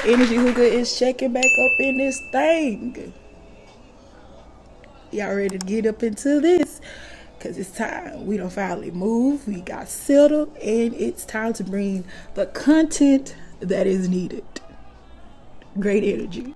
Energy Hookah is checking back up in this thing. Y'all ready to get up into this? Because it's time. We done finally moved. We got settled. And it's time to bring the content that is needed. Great energy.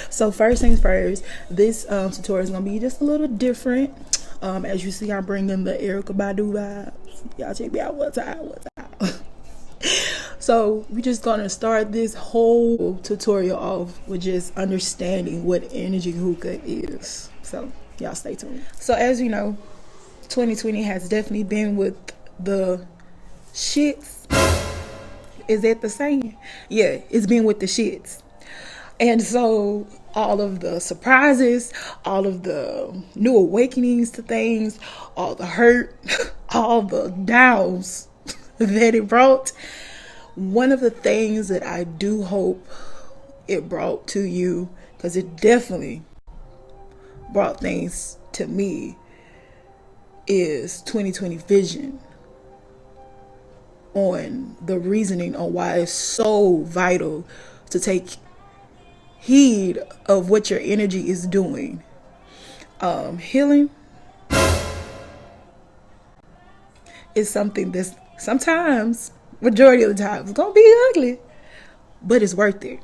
So first things first, this tutorial is going to be just a little different. As you see, I'm bringing the Erykah Badu vibes. Y'all check me out one time. So we're just going to start this whole tutorial off with just understanding what Energy Hookah is. So y'all stay tuned. So as you know, 2020 has definitely been with the shits. Is that the saying? Yeah, it's been with the shits. And so all of the surprises, all of the new awakenings to things, all the hurt, all the downs that it brought. One of the things that I do hope it brought to you, because it definitely brought things to me, is 2020 vision on the reasoning on why it's so vital to take heed of what your energy is doing. Healing is something that's sometimes, majority of the time, it's gonna be ugly, but it's worth it.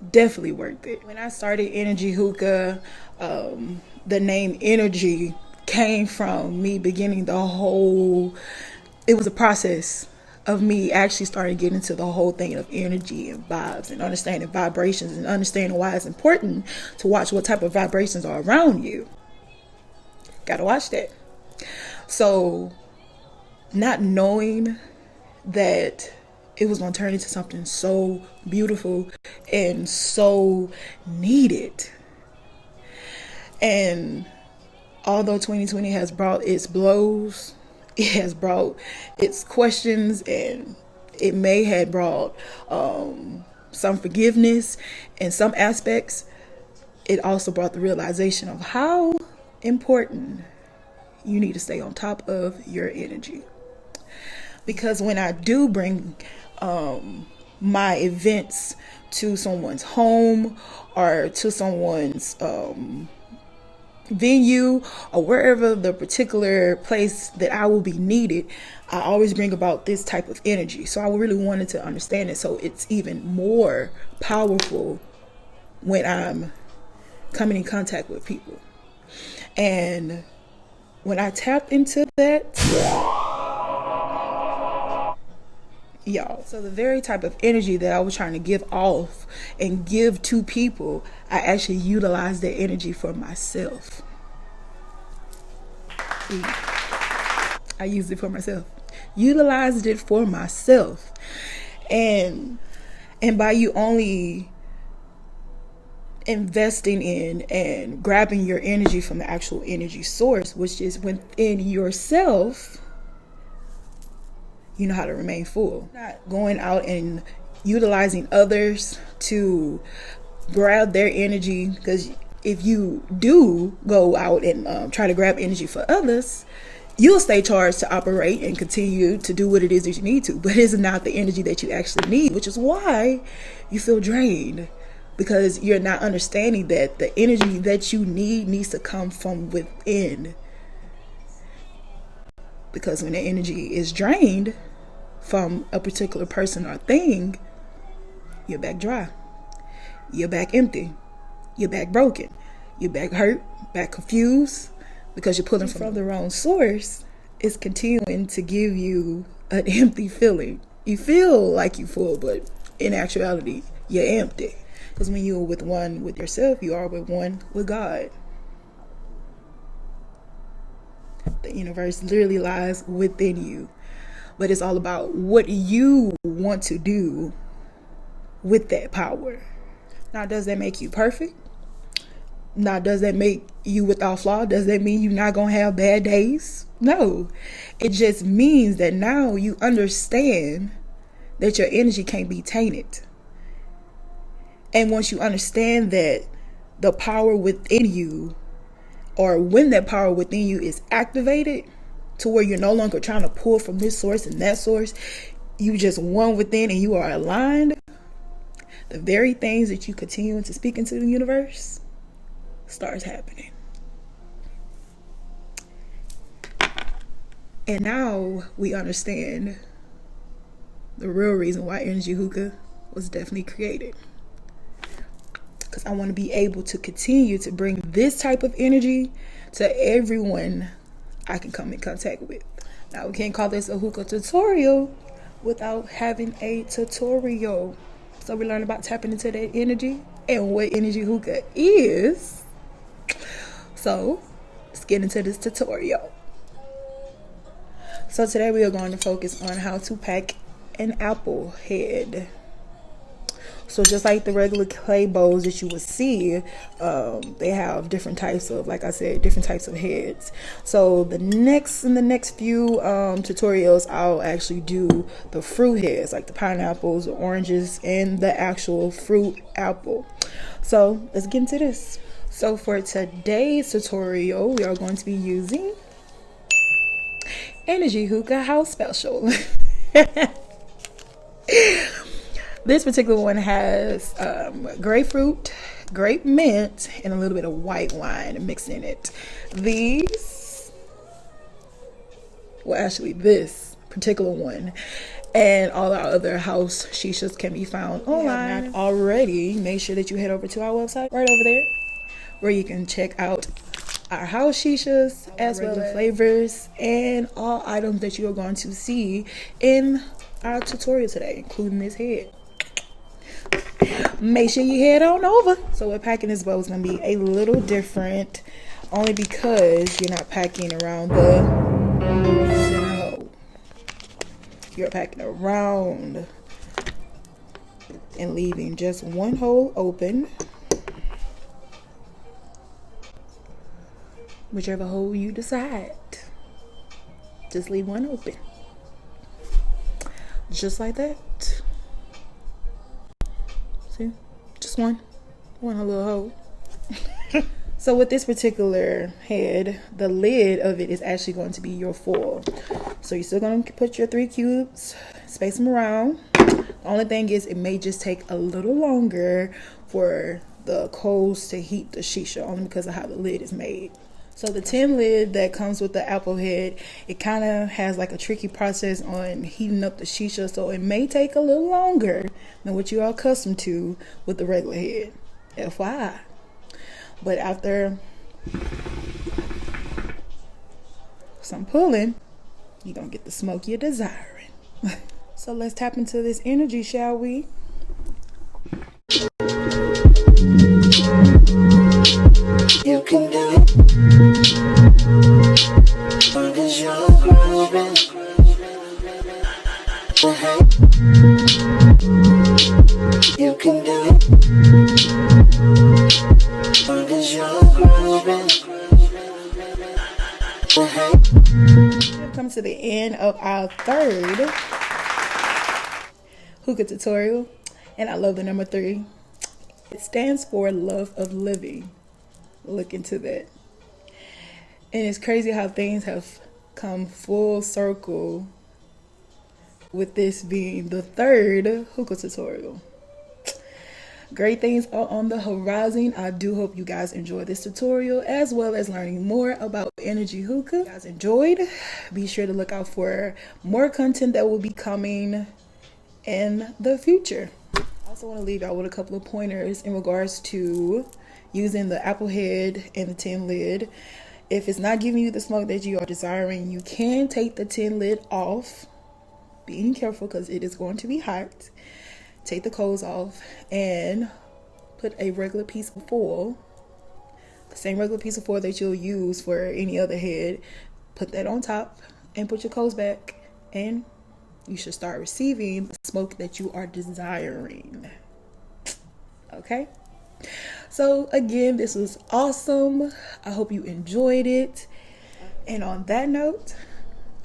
Definitely worth it. When I started Energy Hookah, the name Energy came from me beginning the whole, it was a process of me actually starting to get into the whole thing of energy and vibes and understanding vibrations and understanding why it's important to watch what type of vibrations are around you. Gotta watch that. So not knowing that it was going to turn into something so beautiful and so needed. And although 2020 has brought its blows, it has brought its questions, and it may have brought some forgiveness in some aspects, it also brought the realization of how important you need to stay on top of your energy. Because when I do bring my events to someone's home or to someone's venue or wherever the particular place that I will be needed, I always bring about this type of energy. So I really wanted to understand it, so it's even more powerful when I'm coming in contact with people. And when I tapped into that, y'all, so the very type of energy that I was trying to give off and give to people, I actually utilized that energy for myself. I used it for myself, utilized it for myself. And by you only investing in and grabbing your energy from the actual energy source, which is within yourself, you know how to remain full. Not going out and utilizing others to grab their energy, because if you do go out and try to grab energy for others, you'll stay charged to operate and continue to do what it is that you need to, but it's not the energy that you actually need, which is why you feel drained, because you're not understanding that the energy that you need needs to come from within. Because when the energy is drained from a particular person or thing, you're back dry, you're back empty, you're back broken, you're back hurt, back confused, because you're pulling from the wrong source. It's continuing to give you an empty feeling. You feel like you're full, but in actuality, you're empty. Because when you're with one with yourself, you are with one with God. The universe literally lies within you. But it's all about what you want to do with that power. Now, does that make you perfect? Now, does that make you without flaw? Does that mean you're not going to have bad days? No. It just means that now you understand that your energy can't be tainted. And once you understand that the power within you, or when that power within you is activated to where you're no longer trying to pull from this source and that source, you just one within and you are aligned, the very things that you continue to speak into the universe starts happening. And now we understand the real reason why Energy Hookah was definitely created. Because I want to be able to continue to bring this type of energy to everyone I can come in contact with. Now, we can't call this a hookah tutorial without having a tutorial. So we learn about tapping into that energy and what Energy Hookah is. So let's get into this tutorial. So today we are going to focus on how to pack an apple head. So just like the regular clay bowls that you would see, they have different types of, like I said, different types of heads. So in the next few tutorials, I'll actually do the fruit heads, like the pineapples, the oranges, and the actual fruit apple. So let's get into this. So for today's tutorial, we are going to be using Energy Hookah House Special. This particular one has grapefruit, grape mint, and a little bit of white wine mixed in it. This particular one and all our other house shishas can be found online. If not already, make sure that you head over to our website right over there, where you can check out our house shishas as well as flavors and all items that you are going to see in our tutorial today, including this head. Make sure you head on over. So what packing this bowl is going to be a little different, only because you're not packing around the center hole. You're packing around and leaving just one hole open, whichever hole you decide. Just leave one open, just like that. See, just one little hole. So with this particular head, the lid of it is actually going to be your foil. So you're still going to put your 3 cubes, space them around. The only thing is, it may just take a little longer for the coals to heat the shisha, only because of how the lid is made. So the tin lid that comes with the apple head, it kind of has like a tricky process on heating up the shisha, so it may take a little longer than what you are accustomed to with the regular head, FYI. But after some pulling, you're gonna get the smoke you're desiring. So let's tap into this energy, shall we? You can do it. Cause you're grooving. You can do it. Cause you're grooving. We've come to the end of our third hookah tutorial, and I love the number 3. It stands for love of living. Look into that. And it's crazy how things have come full circle with this being the third hookah tutorial. Great things are on the horizon. I do hope you guys enjoyed this tutorial, as well as learning more about Energy Hookah. If you guys enjoyed, be sure to look out for more content that will be coming in the future. I also want to leave y'all with a couple of pointers in regards to using the apple head and the tin lid. If it's not giving you the smoke that you are desiring, you can take the tin lid off. Being careful, because it is going to be hot. Take the coals off and put a regular piece of foil, the same regular piece of foil that you'll use for any other head. Put that on top and put your coals back, and you should start receiving the smoke that you are desiring. Okay? So again, this was awesome. I hope you enjoyed it. And on that note,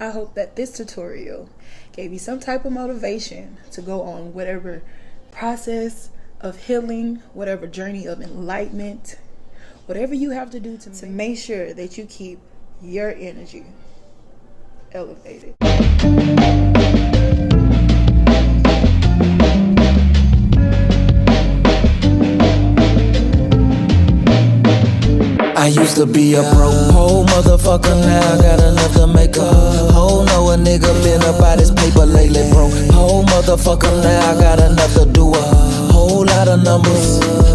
I hope that this tutorial gave you some type of motivation to go on whatever process of healing, whatever journey of enlightenment, whatever you have to do to make sure that you keep your energy elevated. I used to be a broke whole motherfucker, now I got enough to make a whole. Know a nigga been about his paper lately, bro. Whole motherfucker, now I got enough to do a whole lot of numbers.